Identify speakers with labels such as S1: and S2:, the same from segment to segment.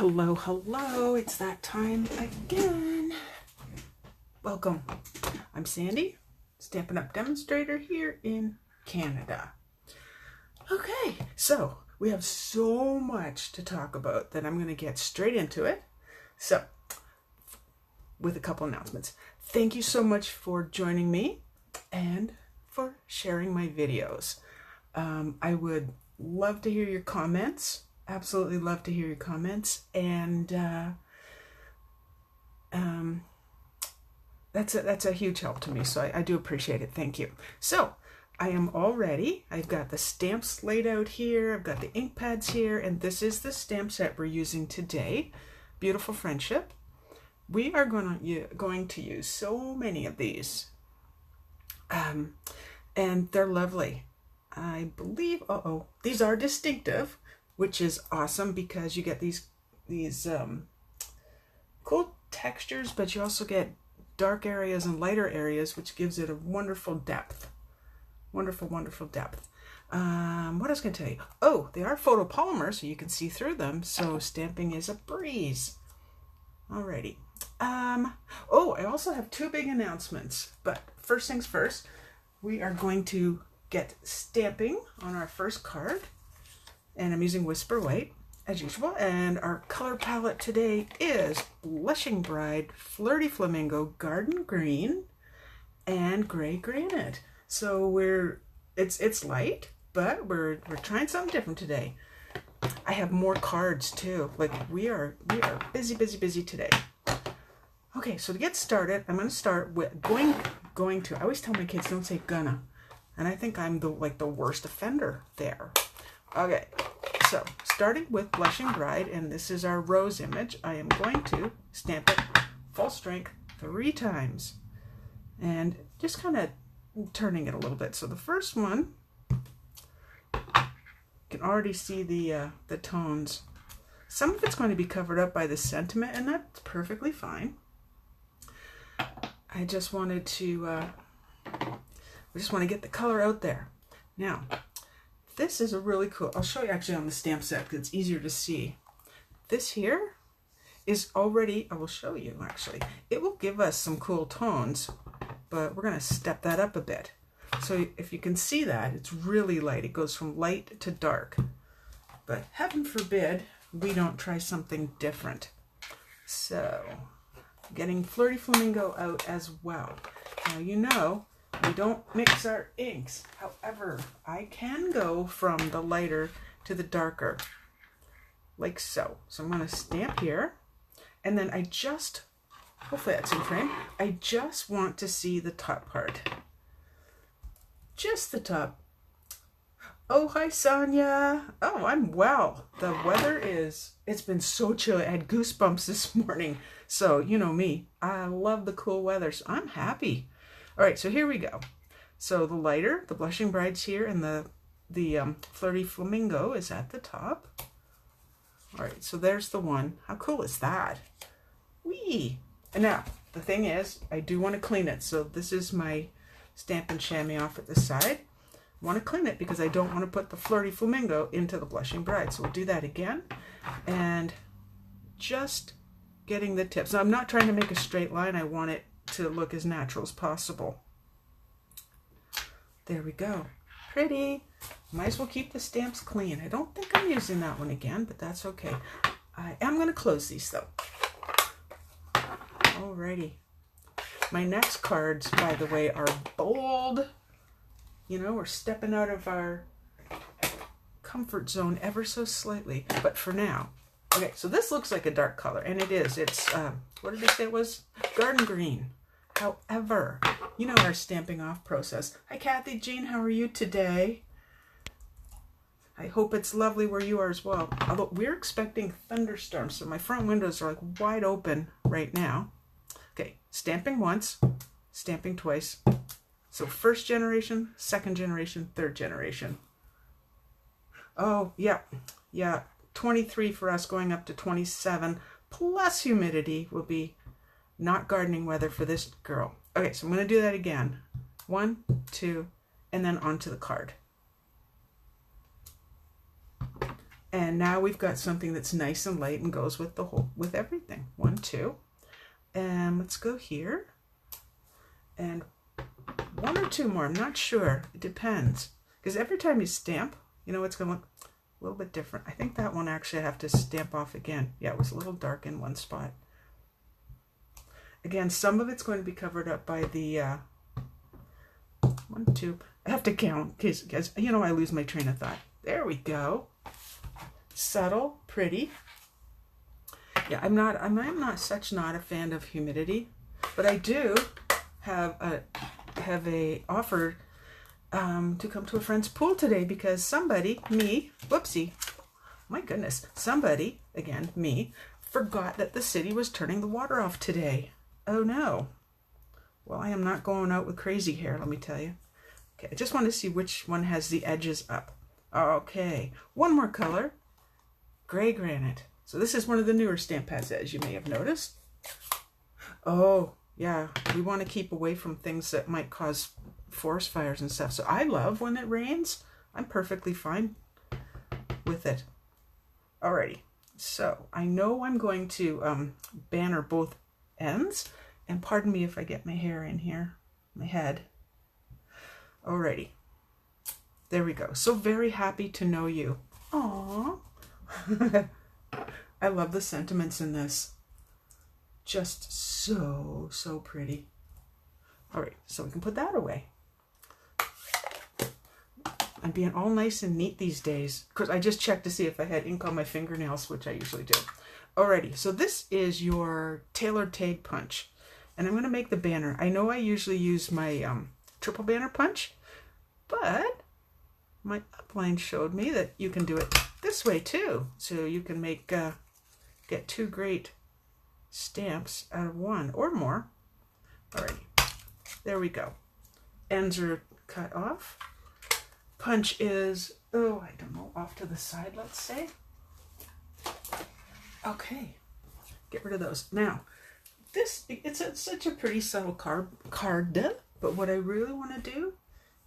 S1: Hello, hello, it's that time again. Welcome. I'm Sandy, Stampin' Up! Demonstrator here in Canada. Okay, so we have so much to talk about that I'm going to get straight into it. So, with a couple announcements. Thank you so much for joining me and for sharing my videos. I would love to hear your comments. Absolutely love to hear your comments, and that's a huge help to me, so I do appreciate it. Thank you. So I am all ready. I've got the stamps laid out here, I've got the ink pads here, and this is the stamp set we're using today. Beautiful Friendship. We are going to use so many of these, and they're lovely. I believe these are distinctive, which is awesome because you get these cool textures, but you also get dark areas and lighter areas, which gives it a wonderful depth. Wonderful, wonderful depth. What else can I tell you? Oh, they are photopolymer, so you can see through them, so stamping is a breeze. Alrighty. Oh, I also have two big announcements, but first things first, we are going to get stamping on our first card. And I'm using Whisper White, as usual. And our color palette today is Blushing Bride, Flirty Flamingo, Garden Green, and Gray Granite. So it's light, but we're trying something different today. I have more cards too. Like we are busy today. Okay, so to get started, I'm going to start with going to. I always tell my kids don't say gonna, and I think I'm the worst offender there. Okay, so starting with Blushing Bride, and this is our rose image, I am going to stamp it full strength 3 times and just kind of turning it a little bit. So the first one, you can already see the tones. Some of it's going to be covered up by the sentiment, and that's perfectly fine. I just wanted to get the color out there. Now, this is a really cool, I'll show you actually on the stamp set because it's easier to see. This here is already, I will show you actually. It will give us some cool tones, but we're going to step that up a bit. So if you can see that, it's really light. It goes from light to dark. But heaven forbid we don't try something different. So, getting Flirty Flamingo out as well. Now you know, we don't mix our inks. However, I can go from the lighter to the darker, like so. So I'm going to stamp here, and then hopefully that's in frame, I just want to see the top part. Just the top. Oh, hi, Sonia. Oh, I'm well. The weather it's been so chilly. I had goosebumps this morning. So, you know me, I love the cool weather, so I'm happy. All right, so here we go. So the lighter, the Blushing Bride's here, and the Flirty Flamingo is at the top. All right, so there's the one. How cool is that? Whee! And now, the thing is, I do want to clean it. So this is my Stampin' Chamois off at the side. I want to clean it because I don't want to put the Flirty Flamingo into the Blushing Bride. So we'll do that again. And just getting the tips. Now, I'm not trying to make a straight line. I want it to look as natural as possible. There we go. Pretty. Might as well keep the stamps clean. I don't think I'm using that one again, but that's okay. I am going to close these though. Alrighty. My next cards, by the way, are bold. You know, we're stepping out of our comfort zone ever so slightly, but for now. Okay, so this looks like a dark color, and it is. It's, what did they say it was? Garden Green. However, you know our stamping off process. Hi, Kathy Jean, how are you today? I hope it's lovely where you are as well. Although we're expecting thunderstorms, so my front windows are like wide open right now. Okay, stamping once, stamping twice. So first generation, second generation, third generation. Oh, yeah. 23 for us, going up to 27, plus humidity will be not gardening weather for this girl. Okay, so I'm going to do that again. 1, 2, and then onto the card. And now we've got something that's nice and light and goes with the whole, with everything. 1, 2. And let's go here. And 1 or 2 more, I'm not sure. It depends. Because every time you stamp, you know, it's going to look a little bit different. I think that one actually I have to stamp off again. Yeah, it was a little dark in one spot. Again, some of it's going to be covered up by the 1, 2. I have to count because, you know, I lose my train of thought. There we go. Subtle, pretty. Yeah, I'm not a fan of humidity, but I do have a offer to come to a friend's pool today because somebody, me, whoopsie, my goodness, somebody, again, me, forgot that the city was turning the water off today. Oh no. Well, I am not going out with crazy hair, let me tell you. Okay, I just want to see which one has the edges up. Okay, one more color, gray granite. So this is one of the newer stamp pads, as you may have noticed. Oh, yeah, we want to keep away from things that might cause forest fires and stuff. So I love when it rains. I'm perfectly fine with it. Alrighty, so I know I'm going to banner both ends. And pardon me if I get my hair in here, my head. Alrighty, there we go. So very happy to know you. Aww. I love the sentiments in this. Just so, so pretty. All right, so we can put that away. I'm being all nice and neat these days because I just checked to see if I had ink on my fingernails, which I usually do. Alrighty, so this is your tailored tag punch. And I'm going to make the banner. I know I usually use my triple banner punch, but my upline showed me that you can do it this way too. So you can make get 2 great stamps out of 1 or more. Alrighty, there we go. Ends are cut off. Punch is, oh, I don't know, off to the side, let's say. Okay, get rid of those. Now, it's such a pretty subtle card, but what I really want to do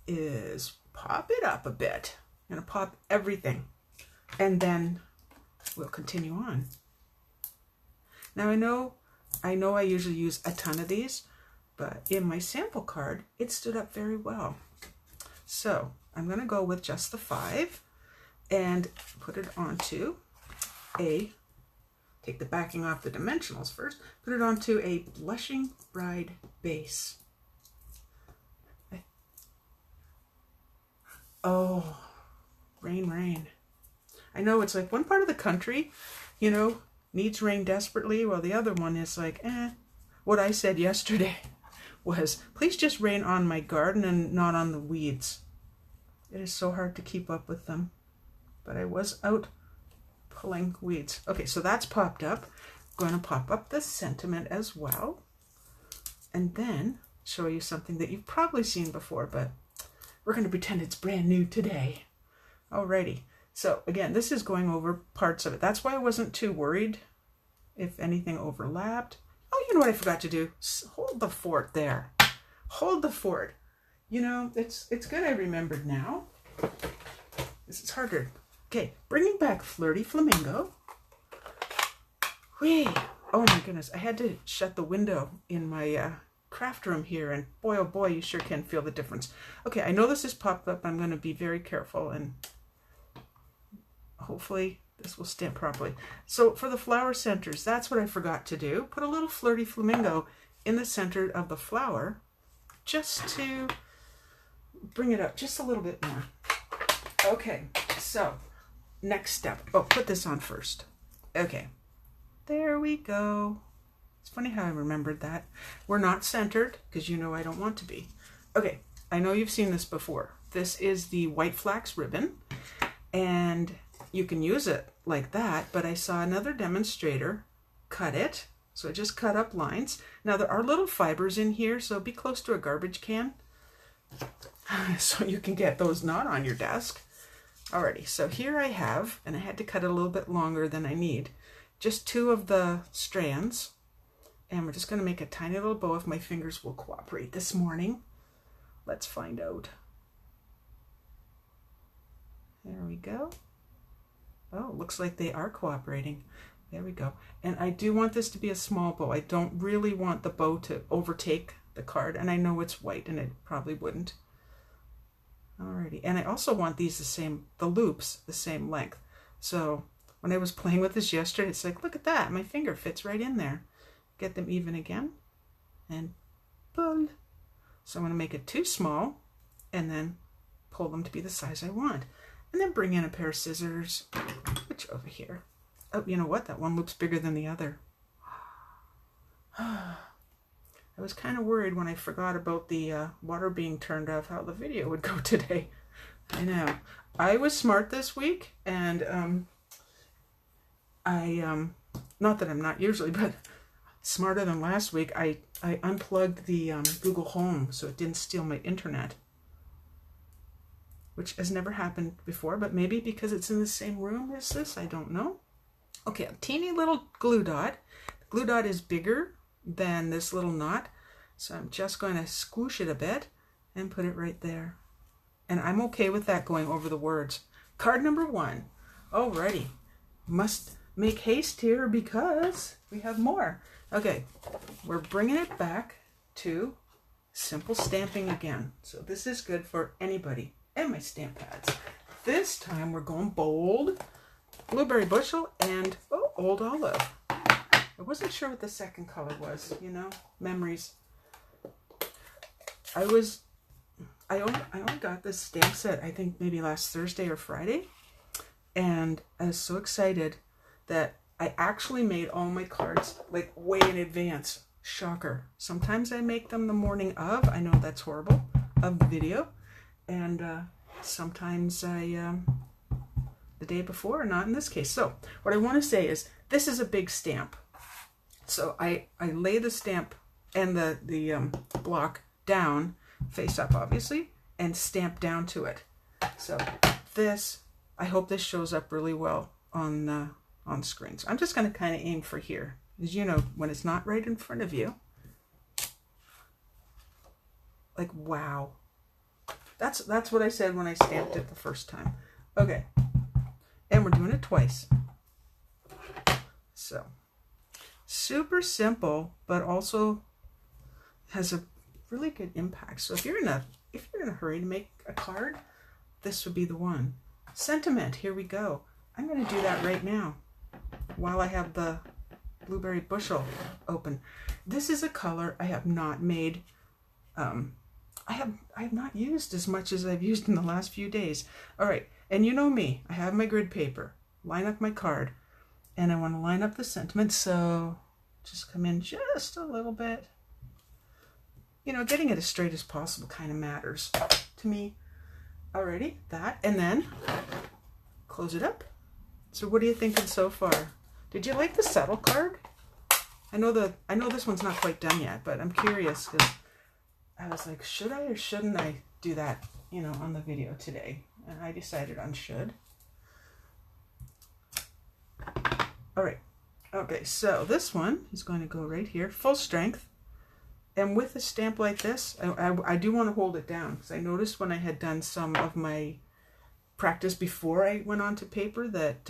S1: is pop it up a bit. I'm going to pop everything, and then we'll continue on. Now, I know I usually use a ton of these, but in my sample card, it stood up very well. So I'm going to go with just the 5 and put it onto take the backing off the dimensionals first, put it onto a Blushing Bride base. Oh, rain, rain. I know it's like one part of the country, you know, needs rain desperately, while the other one is like, What I said yesterday was, please just rain on my garden and not on the weeds. It is so hard to keep up with them. But I was out pulling weeds. Okay, so that's popped up. I'm going to pop up the sentiment as well. And then show you something that you've probably seen before, but we're going to pretend it's brand new today. Alrighty. So again, this is going over parts of it. That's why I wasn't too worried if anything overlapped. Oh, you know what I forgot to do? Hold the fort there. Hold the fort. You know, it's good I remembered now. This is harder. Okay, bringing back Flirty Flamingo. Whee! Oh my goodness, I had to shut the window in my craft room here, and boy, oh boy, you sure can feel the difference. Okay, I know this is popped up. I'm going to be very careful, and hopefully this will stamp properly. So for the flower centers, that's what I forgot to do. Put a little Flirty Flamingo in the center of the flower just to bring it up just a little bit more. Okay, so next step. Oh, put this on first. Okay, there we go. It's funny how I remembered that. We're not centered because you know I don't want to be. Okay, I know you've seen this before. This is the white flax ribbon, and you can use it like that, but I saw another demonstrator cut it. So I just cut up lines. Now there are little fibers in here, so be close to a garbage can so you can get those not on your desk. Alrighty, so here I have, and I had to cut it a little bit longer than I need, just 2 of the strands. And we're just going to make a tiny little bow if my fingers will cooperate this morning. Let's find out. There we go. Oh, looks like they are cooperating. There we go. And I do want this to be a small bow. I don't really want the bow to overtake the card. And I know it's white and it probably wouldn't. Alrighty. And I also want these the loops the same length. So when I was playing with this yesterday, it's like, look at that. My finger fits right in there. Get them even again. And pull. So I'm going to make it too small and then pull them to be the size I want. And then bring in a pair of scissors, which over here. Oh, you know what? That one loop's bigger than the other. I was kind of worried when I forgot about the water being turned off how the video would go today. I know. I was smart this week, and not that I'm not usually, but smarter than last week, I unplugged the Google Home so it didn't steal my internet, which has never happened before, but maybe because it's in the same room as this, I don't know. Okay, a teeny little glue dot. The glue dot is bigger than this little knot, so I'm just going to squish it a bit and put it right there. And I'm okay with that going over the words. Card number 1. Alrighty. Must make haste here because we have more. Okay, we're bringing it back to simple stamping again. So this is good for anybody. And my stamp pads. This time we're going bold, blueberry bushel, and old olive. I wasn't sure what the second color was, you know, memories. I only got this stamp set, I think maybe last Thursday or Friday, and I was so excited that I actually made all my cards like way in advance. Shocker. Sometimes I make them the morning of, I know that's horrible, of the video. And sometimes the day before, not in this case. So what I want to say is this is a big stamp. So I lay the stamp and the block down, face up obviously, and stamp down to it. So this, I hope this shows up really well on screen. So I'm just going to kind of aim for here. As you know, when it's not right in front of you. Like, wow. That's what I said when I stamped it the first time. Okay. And we're doing it twice. So, super simple, but also has a really good impact. So if you're in a hurry to make a card, this would be the one. Sentiment, here we go. I'm going to do that right now while I have the blueberry bushel open. This is a color I have not made I have not used as much as I've used in the last few days. All right, and you know me, I have my grid paper, line up my card, and I want to line up the sentiment, so just come in just a little bit. You know, getting it as straight as possible kind of matters to me. Alrighty, that, and then close it up. So what are you thinking so far? Did you like the settle card? I know this one's not quite done yet, but I'm curious because I was like, should I or shouldn't I do that, you know, on the video today? And I decided on should. All right. Okay, so this one is going to go right here, full strength. And with a stamp like this, I do want to hold it down because I noticed when I had done some of my practice before I went on to paper that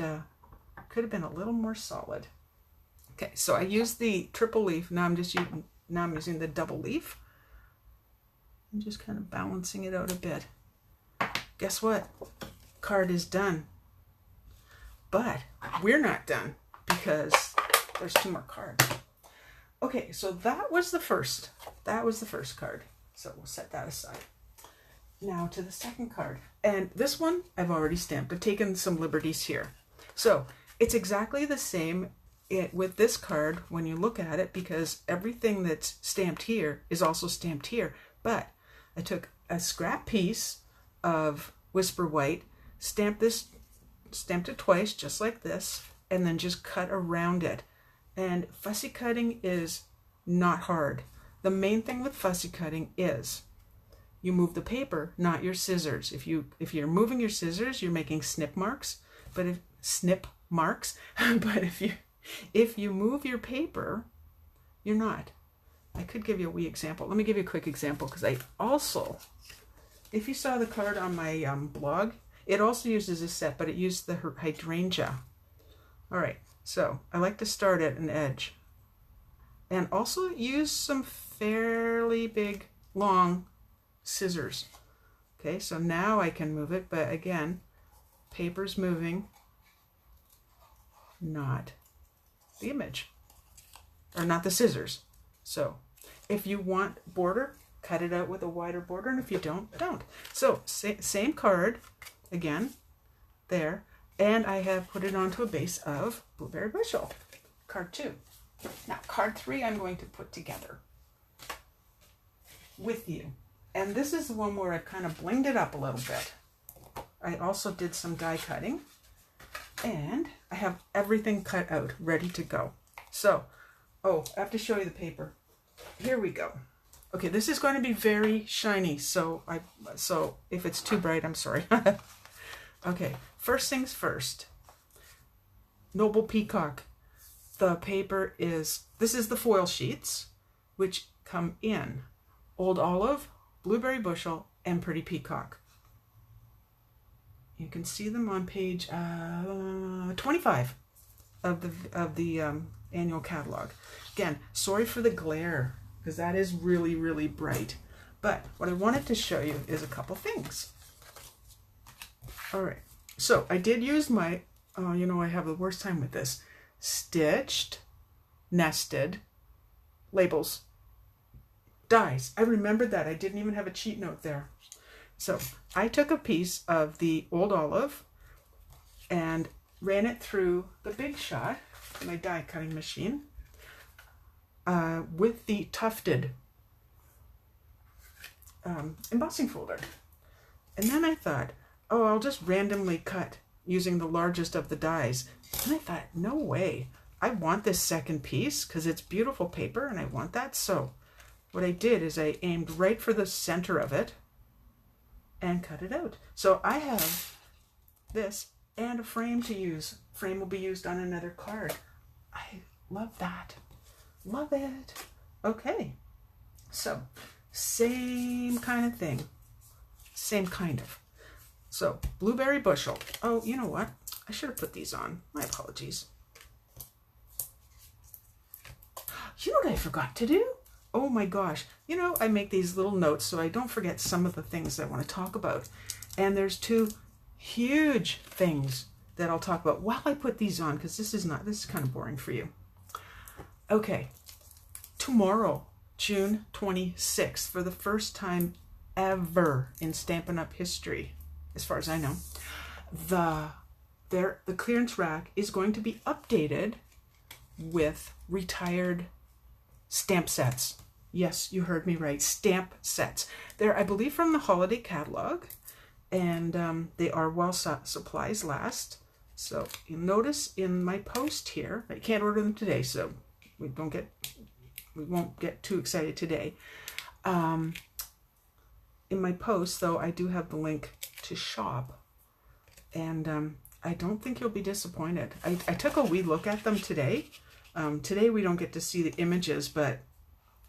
S1: could have been a little more solid. Okay, so I used the triple leaf. Now I'm using the double leaf. I'm just kind of balancing it out a bit. Guess what? Card is done. But we're not done because there's 2 more cards. Okay, so that was the first. That was the first card. So we'll set that aside. Now to the second card. And this one I've already stamped. I've taken some liberties here. So it's exactly the same with this card when you look at it because everything that's stamped here is also stamped here. But I took a scrap piece of Whisper White, stamped it twice just like this, and then just cut around it. And fussy cutting is not hard. The main thing with fussy cutting is you move the paper, not your scissors. If you're moving your scissors, you're making snip marks. But if you move your paper, you're not. I could give you a wee example. Let me give you a quick example because I also, if you saw the card on my blog, It also uses a set, but it used the hydrangea. All right, so I like to start at an edge. And also use some fairly big, long scissors. Okay, so now I can move it, but again, paper's moving, not the image, or not the scissors. So if you want border, cut it out with a wider border, and if you don't, don't. So same card, again, there, and I have put it onto a base of Blueberry Bushel, card 2. Now, card 3 I'm going to put together with you. And this is the one where I've kind of blinged it up a little bit. I also did some die cutting, and I have everything cut out, ready to go. So, oh, I have to show you the paper. Here we go. Okay, this is going to be very shiny, so if it's too bright, I'm sorry. Okay, first things first. Noble Peacock. The paper is, this is the foil sheets, which come in Old Olive, Blueberry Bushel, and Pretty Peacock. You can see them on page 25 of the annual catalog. Again, sorry for the glare, because that is really, really bright. But what I wanted to show you is a couple things. All right, so I did use my, you know, I have the worst time with this, stitched, nested labels, dies. I remembered that. I didn't even have a cheat note there. So I took a piece of the Old Olive and ran it through the Big Shot, my die cutting machine, with the tufted embossing folder. And then I thought, oh, I'll just randomly cut using the largest of the dies. And I thought, no way. I want this second piece because it's beautiful paper and I want that. So what I did is I aimed right for the center of it and cut it out. So I have this and a frame to use. Frame will be used on another card. I love that. Love it. Okay. So same kind of thing. Same kind of. So Blueberry Bushel. Oh, you know what? I should have put these on. My apologies. You know what I forgot to do? Oh my gosh. You know, I make these little notes so I don't forget some of the things I want to talk about. And there's two huge things that I'll talk about while I put these on, because this is kind of boring for you. Okay. Tomorrow, June 26th, for the first time ever in Stampin' Up! History, as far as I know, the clearance rack is going to be updated with retired stamp sets. Yes, you heard me right. Stamp sets. They're, I believe, from the holiday catalog, and they are while supplies last. So you'll notice in my post here, I can't order them today, so we won't get too excited today. In my post, though, I do have the link to shop, and I don't think you'll be disappointed. I took a wee look at them today. Today we don't get to see the images, but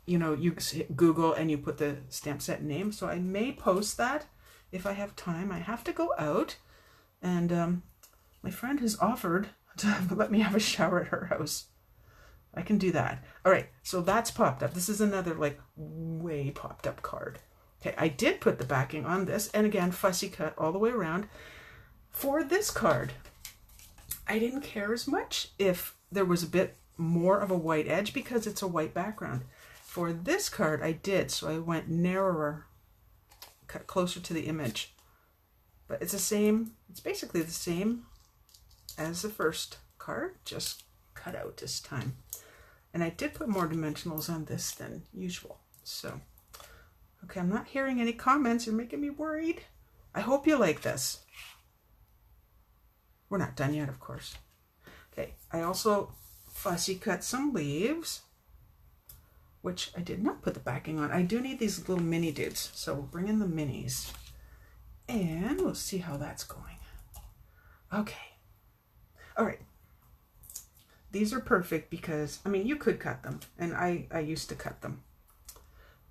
S1: you know, you Google and you put the stamp set name. So I may post that if I have time. I have to go out, and my friend has offered to let me have a shower at her house. I can do that. All right, so that's popped up. This is another like way popped up card. Okay, I did put the backing on this, and again, fussy cut all the way around. For this card, I didn't care as much if there was a bit more of a white edge because it's a white background. For this card, I did, so I went narrower, cut closer to the image. But it's the same, it's basically the same as the first card, just cut out this time. And I did put more dimensionals on this than usual. So, okay, I'm not hearing any comments. You're making me worried. I hope you like this. We're not done yet, of course. Okay, I also fussy cut some leaves, which I did not put the backing on. I do need these little mini dudes, so we'll bring in the minis, and we'll see how that's going. Okay, all right. These are perfect because, I mean, you could cut them, and I used to cut them,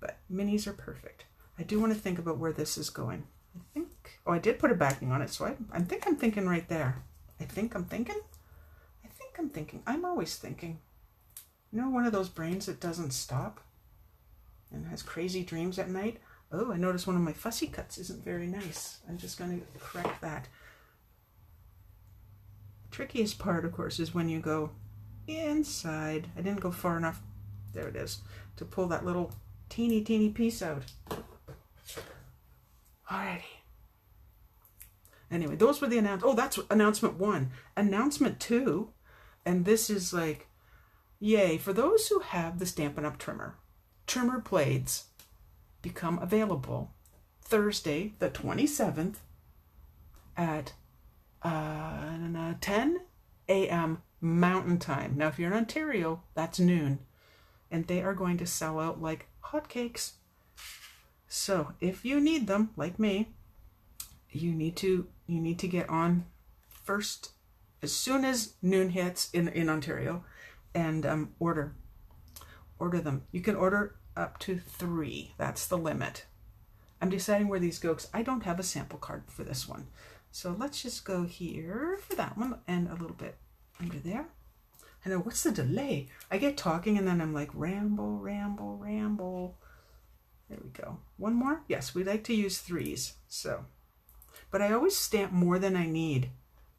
S1: but minis are perfect. I do want to think about where this is going. I think Oh, I did put a backing on it, so I'm thinking right there. I think I'm thinking. I'm always thinking. You know, one of those brains that doesn't stop and has crazy dreams at night. Oh, I noticed one of my fussy cuts isn't very nice. I'm just going to correct that. The trickiest part, of course, is when you go inside. I didn't go far enough. There it is. To pull that little teeny piece out. Alrighty. Anyway, those were the announcements. Oh, that's announcement 1. Announcement 2, and this is like, yay, for those who have the Stampin' Up! Trimmer blades become available Thursday, the 27th at 10 a.m. Mountain Time. Now, if you're in Ontario, that's noon. And they are going to sell out like hotcakes. So if you need them, like me, you need to get on first as soon as noon hits in Ontario, and order them. You can order up to 3. That's the limit. I'm deciding where these go because I don't have a sample card for this one. So let's just go here for that one and a little bit under there. I know, what's the delay? I get talking and then I'm like ramble. There we go. One more? Yes, we like to use 3s. So, but I always stamp more than I need,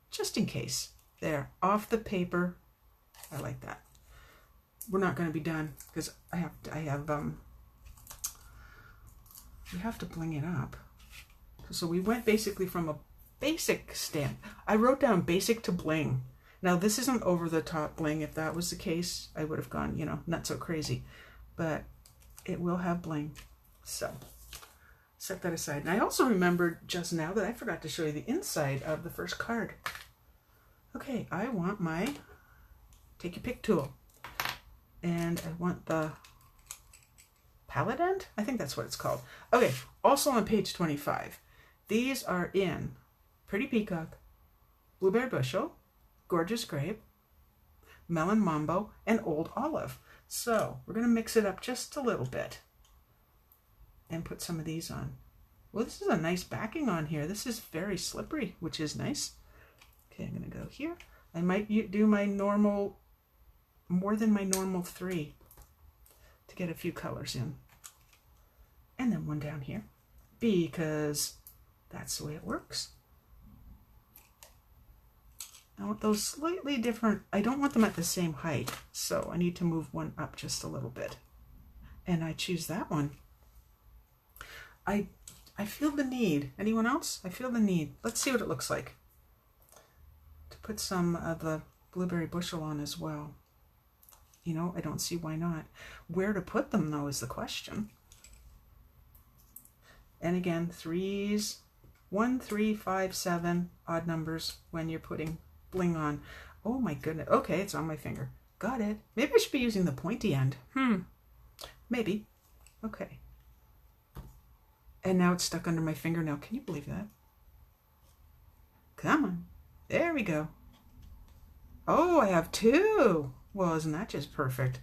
S1: just in case. There, off the paper. I like that. We're not going to be done because we have to bling it up. So we went basically from a basic stamp. I wrote down basic to bling. Now this isn't over the top bling. If that was the case, I would have gone, you know, not so crazy, but it will have bling. So set that aside. And I also remembered just now that I forgot to show you the inside of the first card. Okay, I want my take your pick tool. And I want the palette end? I think that's what it's called. Okay, also on page 25. These are in Pretty Peacock, Blueberry Bushel, Gorgeous Grape, Melon Mambo, and Old Olive. So we're going to mix it up just a little bit and put some of these on. Well, this is a nice backing on here. This is very slippery, which is nice. Okay, I'm going to go here. I might do my normal, more than my normal 3 to get a few colors in. And then one down here because that's the way it works. I want those slightly different. I don't want them at the same height, so I need to move one up just a little bit. And I choose that one. I feel the need. Anyone else? I feel the need. Let's see what it looks like. To put some of the Blueberry Bushel on as well. You know, I don't see why not. Where to put them, though, is the question. And again, 3s, 1, 3, 5, 7, odd numbers when you're putting bling on. Oh my goodness. Okay, it's on my finger. Got it. Maybe I should be using the pointy end. Maybe. Okay. And now it's stuck under my fingernail. Can you believe that? Come on. There we go. Oh, I have 2. Well, isn't that just perfect?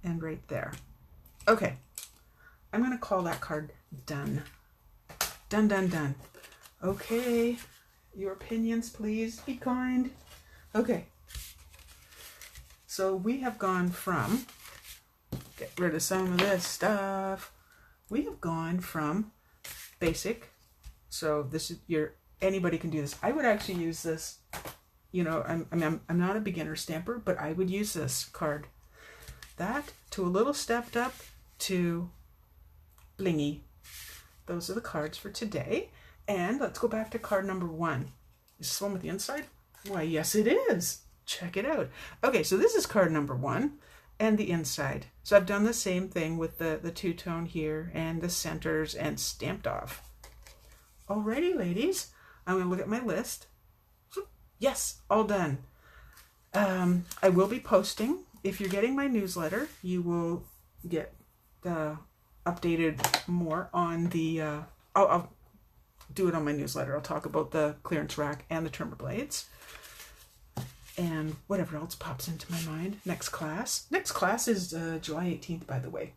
S1: And right there. Okay. I'm going to call that card done. Done, done, done. Okay. Your opinions, please. Be kind. Okay. So we have gone from, get rid of some of this stuff. We have gone from basic. So this is anybody can do this. I would actually use this. You know, I'm not a beginner stamper, but I would use this card. That to a little stepped up to blingy. Those are the cards for today. And let's go back to card number 1. Is this one with the inside? Why, yes, it is. Check it out. Okay, so this is card number 1 and the inside. So I've done the same thing with the two-tone here and the centers and stamped off. Alrighty, ladies. I'm going to look at my list. Yes, all done. I will be posting. If you're getting my newsletter, you will get updated more on the... I'll do it on my newsletter. I'll talk about the clearance rack and the trimmer blades. And whatever else pops into my mind. Next class. Next class is July 18th, by the way.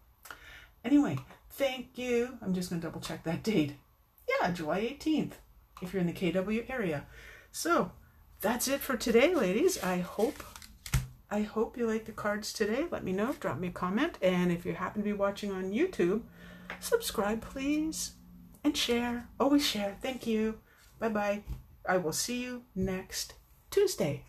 S1: Anyway, thank you. I'm just going to double check that date. Yeah, July 18th, if you're in the KW area. So that's it for today, ladies. I hope you like the cards today. Let me know. Drop me a comment. And if you happen to be watching on YouTube, subscribe, please. And share. Always share. Thank you. Bye-bye. I will see you next Tuesday.